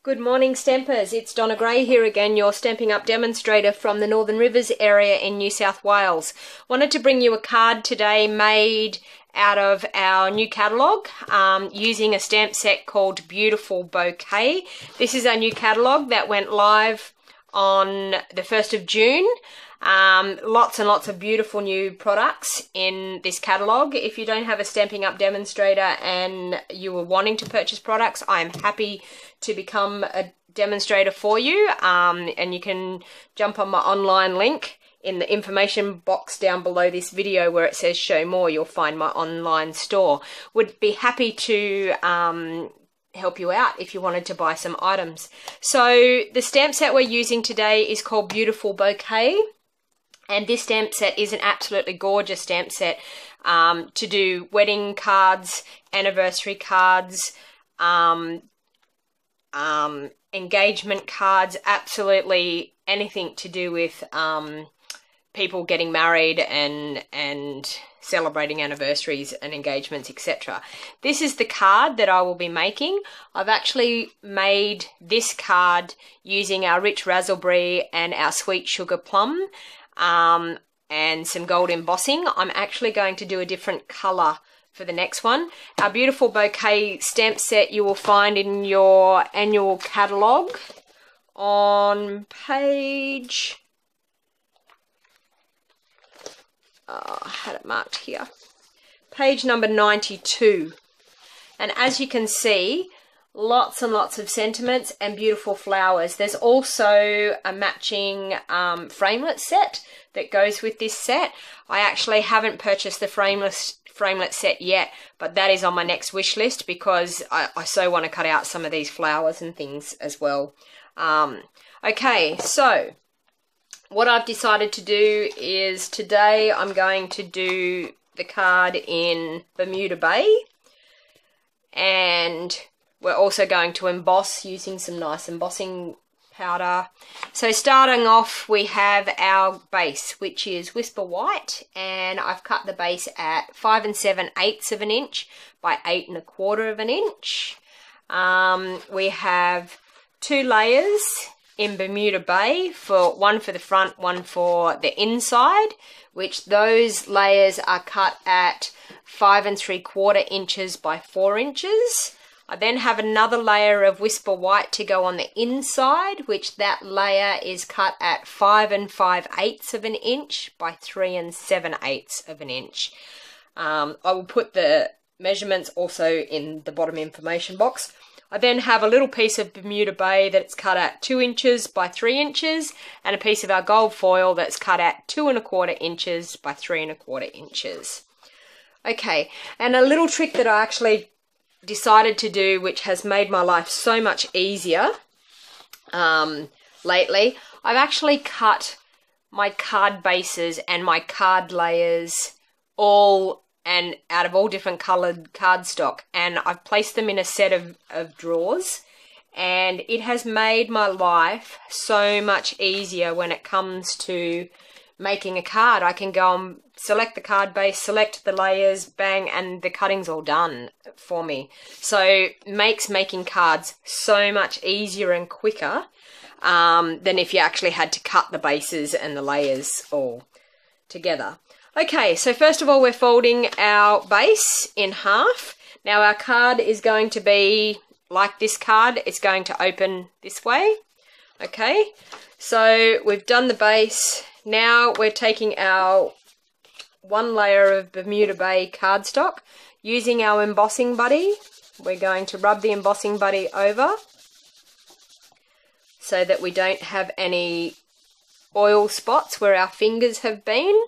Good morning, Stampers. It's Donna Gray here again, your Stamping Up demonstrator from the Northern Rivers area in New South Wales. Wanted to bring you a card today made out of our new catalogue using a stamp set called Beautiful Bouquet. This is our new catalogue that went live on the 1st of June. Lots and lots of beautiful new products in this catalogue. If you don't have a Stamping Up demonstrator and you were wanting to purchase products, I am happy to become a demonstrator for you, and you can jump on my online link in the information box down below this video where it says show more. You'll find my online store. Would be happy to help you out if you wanted to buy some items. So the stamp set we're using today is called Beautiful Bouquet. And this stamp set is an absolutely gorgeous stamp set to do wedding cards, anniversary cards, engagement cards, absolutely anything to do with people getting married and celebrating anniversaries and engagements, etc. This is the card that I will be making. I've actually made this card using our rich razzleberry and our sweet sugar plum. And some gold embossing. I'm actually going to do a different colour for the next one. Our Beautiful Bouquet stamp set you will find in your annual catalogue on page, I had it marked here, page number 92. And as you can see, lots and lots of sentiments and beautiful flowers. There's also a matching framelit set that goes with this set. I actually haven't purchased the framelit set yet, but that is on my next wish list because I so want to cut out some of these flowers and things as well. Okay, so what I've decided to do is today I'm going to do the card in Bermuda Bay, and we're also going to emboss using some nice embossing powder. So starting off, we have our base, which is Whisper White, and I've cut the base at 5 7/8 of an inch by 8 1/4 of an inch. We have 2 layers in Bermuda Bay, one for the front, one for the inside, which those layers are cut at 5 3/4 inches by 4 inches. I then have another layer of Whisper White to go on the inside, which that layer is cut at 5 5/8 of an inch by 3 7/8 of an inch. I will put the measurements also in the bottom information box. I then have a little piece of Bermuda Bay that's cut at 2 inches by 3 inches, and a piece of our gold foil that's cut at 2 1/4 inches by 3 1/4 inches. Okay, and a little trick that I actually decided to do, which has made my life so much easier lately, I've actually cut my card bases and my card layers all and out of all different coloured cardstock, and I've placed them in a set of drawers, and it has made my life so much easier when it comes to making a card. I can go and select the card base, select the layers, bang, and the cutting's all done for me. So it makes making cards so much easier and quicker than if you actually had to cut the bases and the layers all together. Okay, so first of all, we're folding our base in half. Now our card is going to be like this card. It's going to open this way. Okay, so we've done the base. Now we're taking our 1 layer of Bermuda Bay cardstock. Using our embossing buddy, we're going to rub the embossing buddy over so that we don't have any oil spots where our fingers have been.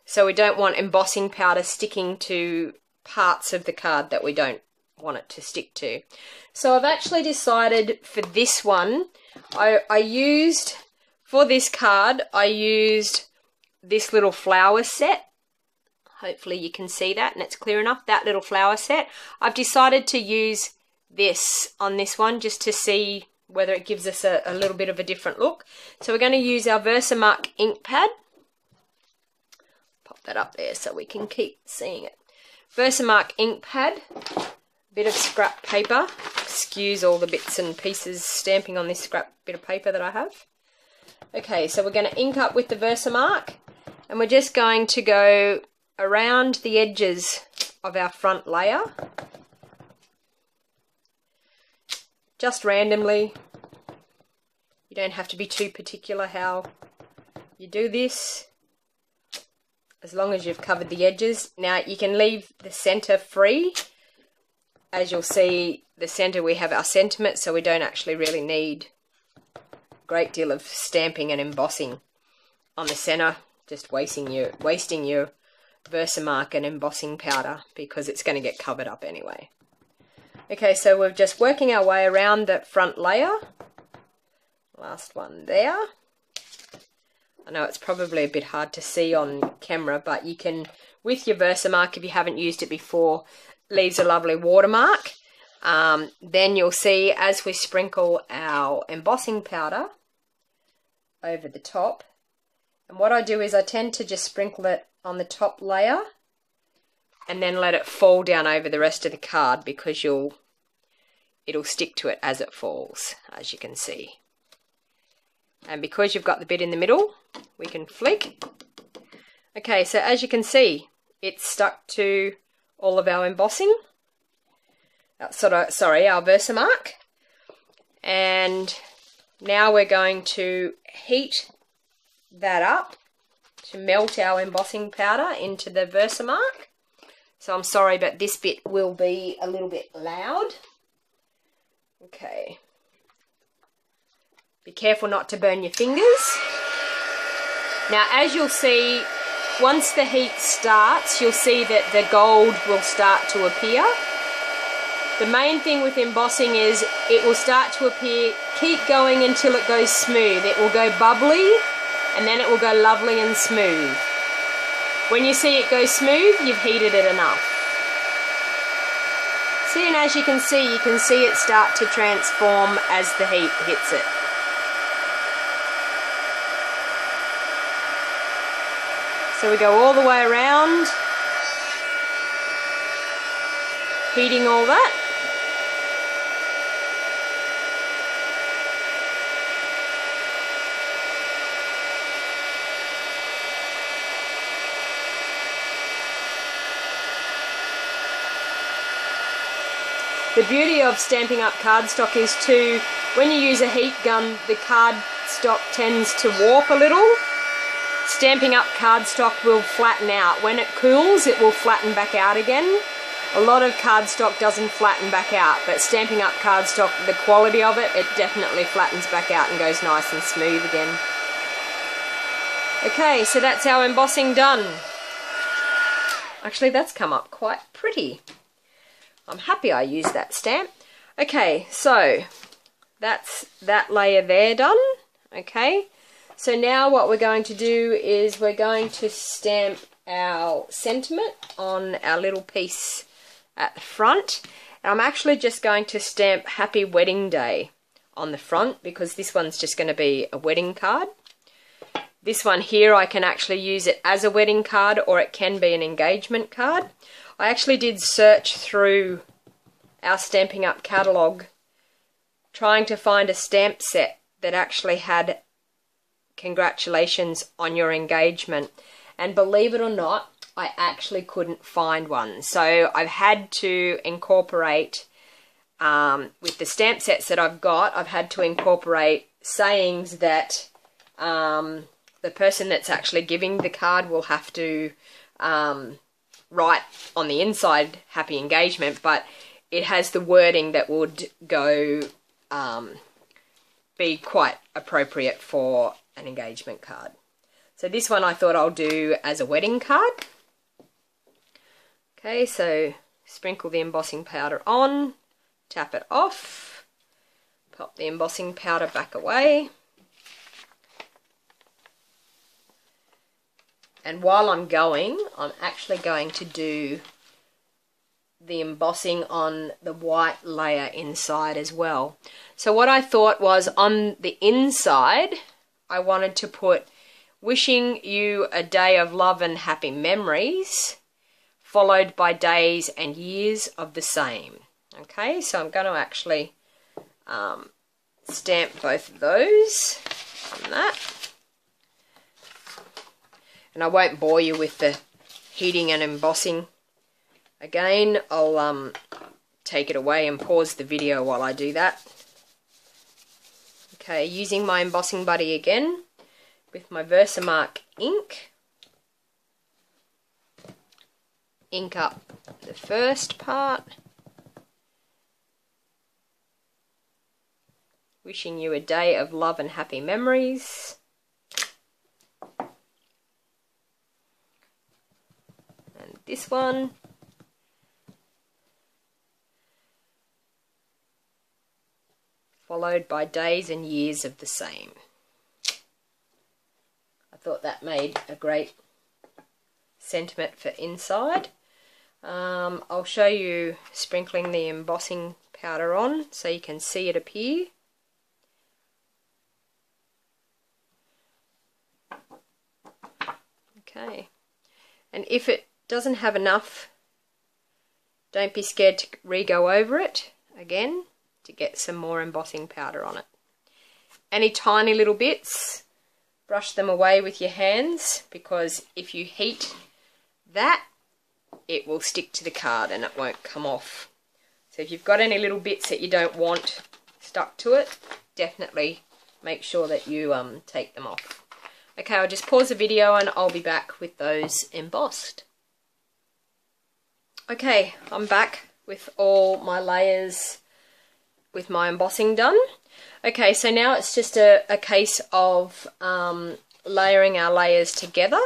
So we don't want embossing powder sticking to parts of the card that we don't want it to stick to. So I've actually decided for this one, for this card, I used this little flower set. Hopefully you can see that and it's clear enough, that little flower set. I've decided to use this on this one just to see whether it gives us a little bit of a different look. So we're going to use our VersaMark ink pad. Pop that up there so we can keep seeing it. VersaMark ink pad, bit of scrap paper, excuse all the bits and pieces stamping on this scrap bit of paper that I have. Okay, so we're going to ink up with the VersaMark, and we're just going to go around the edges of our front layer, just randomly. You don't have to be too particular how you do this, as long as you've covered the edges. Now you can leave the center free. As you'll see, the center, we have our sentiment, so we don't actually really need a great deal of stamping and embossing on the center, just wasting your VersaMark and embossing powder, because it's going to get covered up anyway. Okay, so we're just working our way around that front layer. Last one there. I know it's probably a bit hard to see on camera, but you can, with your VersaMark, if you haven't used it before, leaves a lovely watermark. Then you'll see as we sprinkle our embossing powder over the top, and what I do is I tend to just sprinkle it on the top layer and then let it fall down over the rest of the card, because it'll stick to it as it falls, as you can see. And because you've got the bit in the middle, we can flick. Okay, so as you can see, it's stuck to all of our embossing. Our VersaMark. And now we're going to heat that up to melt our embossing powder into the VersaMark. So I'm sorry, but this bit will be a little bit loud. Okay. Be careful not to burn your fingers. Now, as you'll see, once the heat starts, you'll see that the gold will start to appear. The main thing with embossing is it will start to appear. Keep going until it goes smooth. It will go bubbly, and then it will go lovely and smooth. When you see it go smooth, you've heated it enough. See, and as you can see it start to transform as the heat hits it. So we go all the way around, heating all that. The beauty of Stampin' Up cardstock is too, when you use a heat gun, the cardstock tends to warp a little. Stampin' Up cardstock will flatten out. When it cools, it will flatten back out again. A lot of cardstock doesn't flatten back out, but Stampin' Up cardstock, the quality of it, it definitely flattens back out and goes nice and smooth again. Okay, so that's our embossing done. Actually, that's come up quite pretty. I'm happy I used that stamp. Okay, so that's that layer there done. Okay. So now what we're going to do is we're going to stamp our sentiment on our little piece at the front. And I'm actually just going to stamp Happy Wedding Day on the front, because this one's just going to be a wedding card. This one here, I can actually use it as a wedding card, or it can be an engagement card. I actually did search through our Stampin' Up catalogue trying to find a stamp set that actually had congratulations on your engagement, and believe it or not, I actually couldn't find one. So I've had to incorporate, with the stamp sets that I've got, I've had to incorporate sayings that the person that's actually giving the card will have to write on the inside happy engagement, but it has the wording that would go be quite appropriate for an engagement card. So this one I thought I'll do as a wedding card. Okay, so sprinkle the embossing powder on, tap it off, pop the embossing powder back away. And while I'm going, I'm actually going to do the embossing on the white layer inside as well. So what I thought was, on the inside, I wanted to put wishing you a day of love and happy memories, followed by days and years of the same. Okay, so I'm going to actually stamp both of those on that. And I won't bore you with the heating and embossing again. I'll take it away and pause the video while I do that. Okay, using my embossing buddy again with my VersaMark ink. Ink up the first part. Wishing you a day of love and happy memories. And this one. Followed by days and years of the same. I thought that made a great sentiment for inside. I'll show you sprinkling the embossing powder on so you can see it appear. Okay, and if it doesn't have enough, don't be scared to re-go over it again to get some more embossing powder on it. Any tiny little bits, brush them away with your hands, because if you heat that, it will stick to the card and it won't come off. So if you've got any little bits that you don't want stuck to it, definitely make sure that you take them off. Okay, I'll just pause the video and I'll be back with those embossed. Okay, I'm back with all my layers with my embossing done. Okay, so now it's just a case of layering our layers together.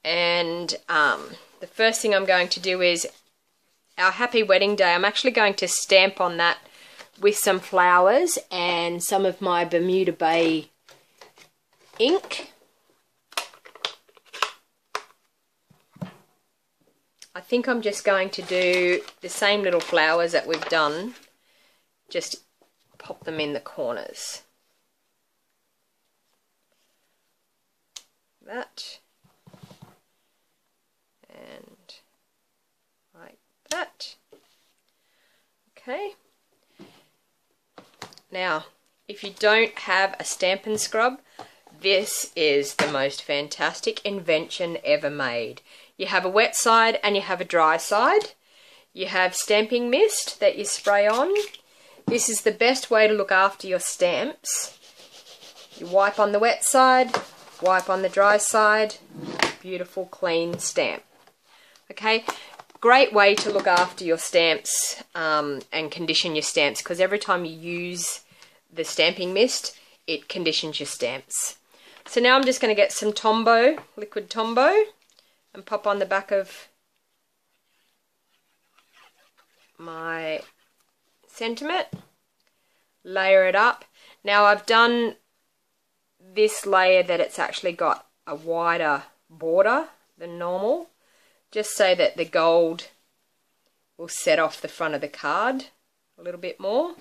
And the first thing I'm going to do is our happy wedding day. I'm actually going to stamp on that with some flowers and some of my Bermuda Bay ink. I think I'm just going to do the same little flowers that we've done, just pop them in the corners. That. And like that. Okay. Now, if you don't have a Stampin' scrub, this is the most fantastic invention ever made. You have a wet side and you have a dry side. You have stamping mist that you spray on. This is the best way to look after your stamps. You wipe on the wet side, wipe on the dry side. Beautiful, clean stamp. Okay, great way to look after your stamps and condition your stamps, because every time you use the stamping mist, it conditions your stamps. So now I'm just going to get some Tombo, liquid Tombo, and pop on the back of my sentiment, layer it up. Now I've done this layer that it's actually got a wider border than normal, just so that the gold will set off the front of the card a little bit more.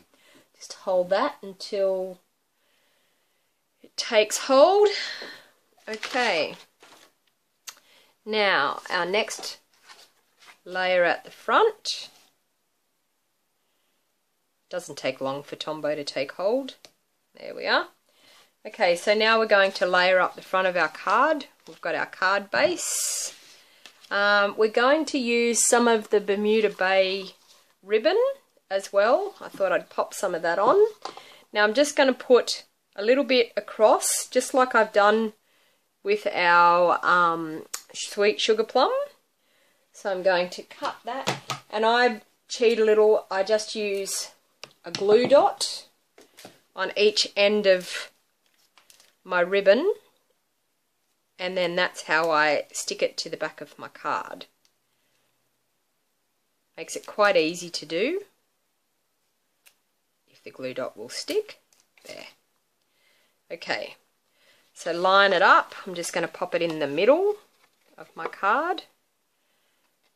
Just hold that until it takes hold. Okay, now our next layer at the front. Doesn't take long for Tombo to take hold. There we are. Okay, so now we're going to layer up the front of our card. We've got our card base. We're going to use some of the Bermuda Bay ribbon as well. I thought I'd pop some of that on. Now I'm just going to put a little bit across, just like I've done with our sweet sugar plum. So I'm going to cut that, and I cheat a little. I just use a glue dot on each end of my ribbon, and then that's how I stick it to the back of my card. Makes it quite easy to do if the glue dot will stick. There. Okay, so line it up. I'm just going to pop it in the middle of my card,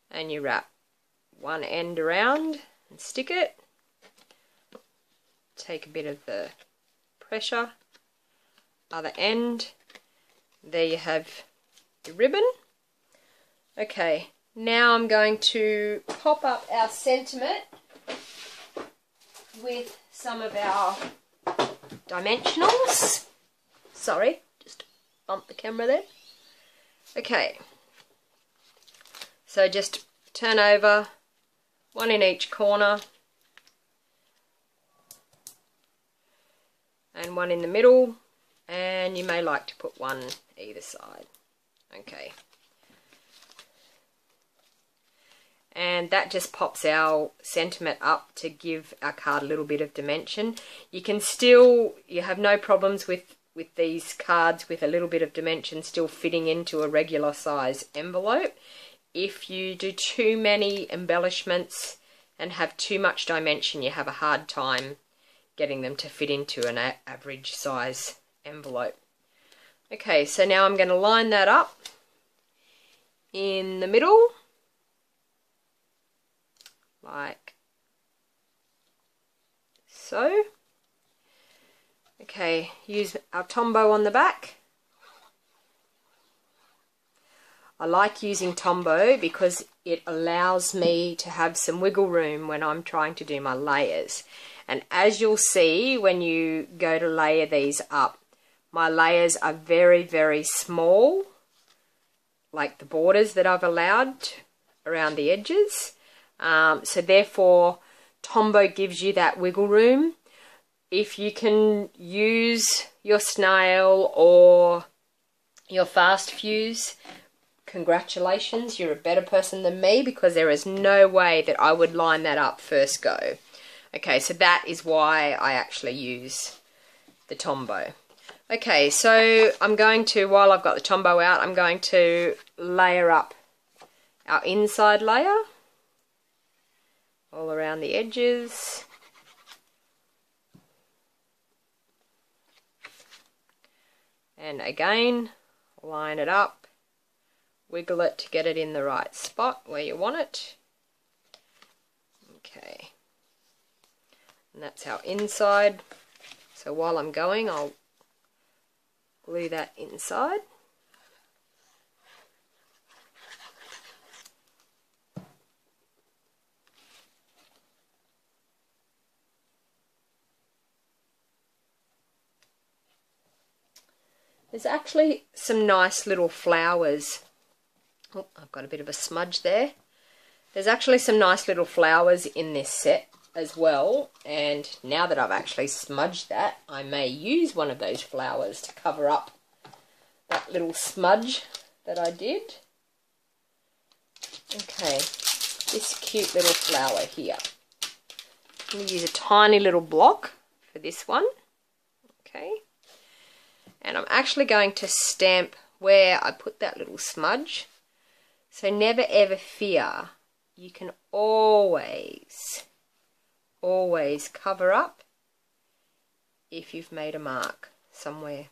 and you wrap one end around and stick it. Take a bit of the pressure, other end. There you have your ribbon. Okay, now I'm going to pop up our sentiment with some of our dimensionals. Sorry, just bump the camera there. Okay, so just turn over, one in each corner and one in the middle, and you may like to put one either side. Okay, and that just pops our sentiment up to give our card a little bit of dimension. You can still, you have no problems with these cards with a little bit of dimension still fitting into a regular size envelope. If you do too many embellishments and have too much dimension, you have a hard time getting them to fit into an average size envelope. Okay, so now I'm going to line that up in the middle, like so. Okay, use our Tombo on the back. I like using Tombo because it allows me to have some wiggle room when I'm trying to do my layers. And as you'll see when you go to layer these up, my layers are very, very small, like the borders that I've allowed around the edges. So therefore, Tombo gives you that wiggle room. If you can use your snail or your fast fuse, congratulations, you're a better person than me, because there is no way that I would line that up first go. Okay, so that is why I actually use the Tombo. Okay, so I'm going to, while I've got the Tombo out, I'm going to layer up our inside layer all around the edges. And again, line it up, wiggle it to get it in the right spot where you want it. Okay, and that's our inside. So while I'm going, I'll glue that inside. There's actually some nice little flowers. Oh, I've got a bit of a smudge there. There's actually some nice little flowers in this set as well. And now that I've actually smudged that, I may use one of those flowers to cover up that little smudge that I did. Okay, this cute little flower here. I'm going to use a tiny little block for this one. Okay. And I'm actually going to stamp where I put that little smudge. So never ever fear. You can always cover up if you've made a mark somewhere.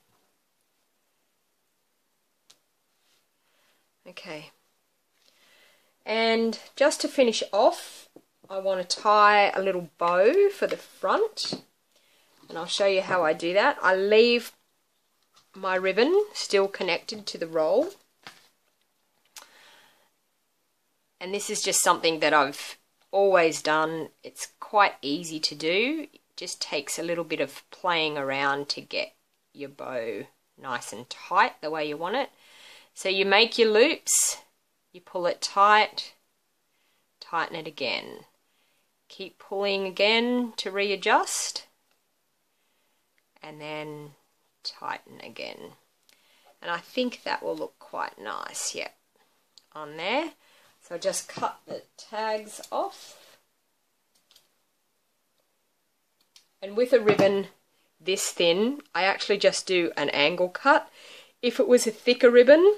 Okay. And just to finish off, I want to tie a little bow for the front. And I'll show you how I do that. I leave my ribbon still connected to the roll, and this is just something that I've always done. It's quite easy to do. It just takes a little bit of playing around to get your bow nice and tight the way you want it. So you make your loops, you pull it tight, tighten it again, keep pulling again to readjust, and then tighten again. And I think that will look quite nice, yep, on there. So just cut the tags off. And with a ribbon this thin, I actually just do an angle cut. If it was a thicker ribbon,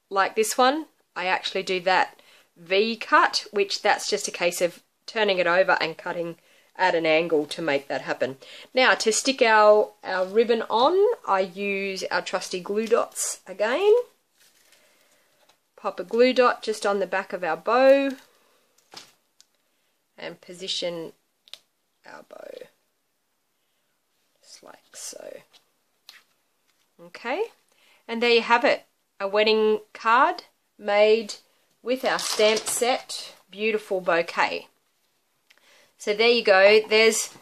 like this one, I actually do that V cut, which that's just a case of turning it over and cutting at an angle to make that happen. Now to stick our ribbon on, I use our trusty glue dots again. Pop a glue dot just on the back of our bow and position our bow just like so. Okay, and there you have it, a wedding card made with our stamp set Beautiful Bouquet. So there you go, there's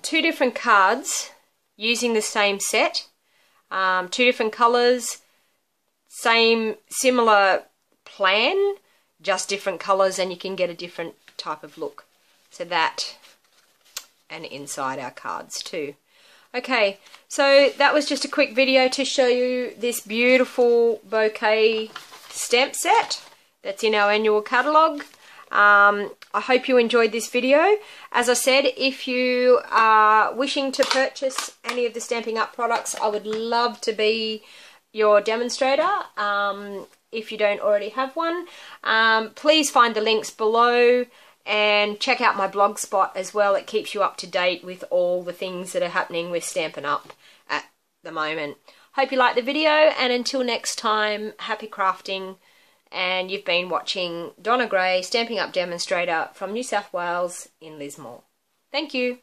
2 different cards using the same set, 2 different colours, similar plan, just different colours, and you can get a different type of look. So that, and inside our cards too. Okay, so that was just a quick video to show you this beautiful bouquet stamp set that's in our annual catalogue. I hope you enjoyed this video. As I said, if you are wishing to purchase any of the Stampin' Up products, I would love to be your demonstrator. If you don't already have one, please find the links below and check out my blog spot as well. It keeps you up to date with all the things that are happening with Stampin' Up at the moment. Hope you liked the video, and until next time, happy crafting. And you've been watching Donna Gray, Stampin' Up Demonstrator from New South Wales in Lismore. Thank you.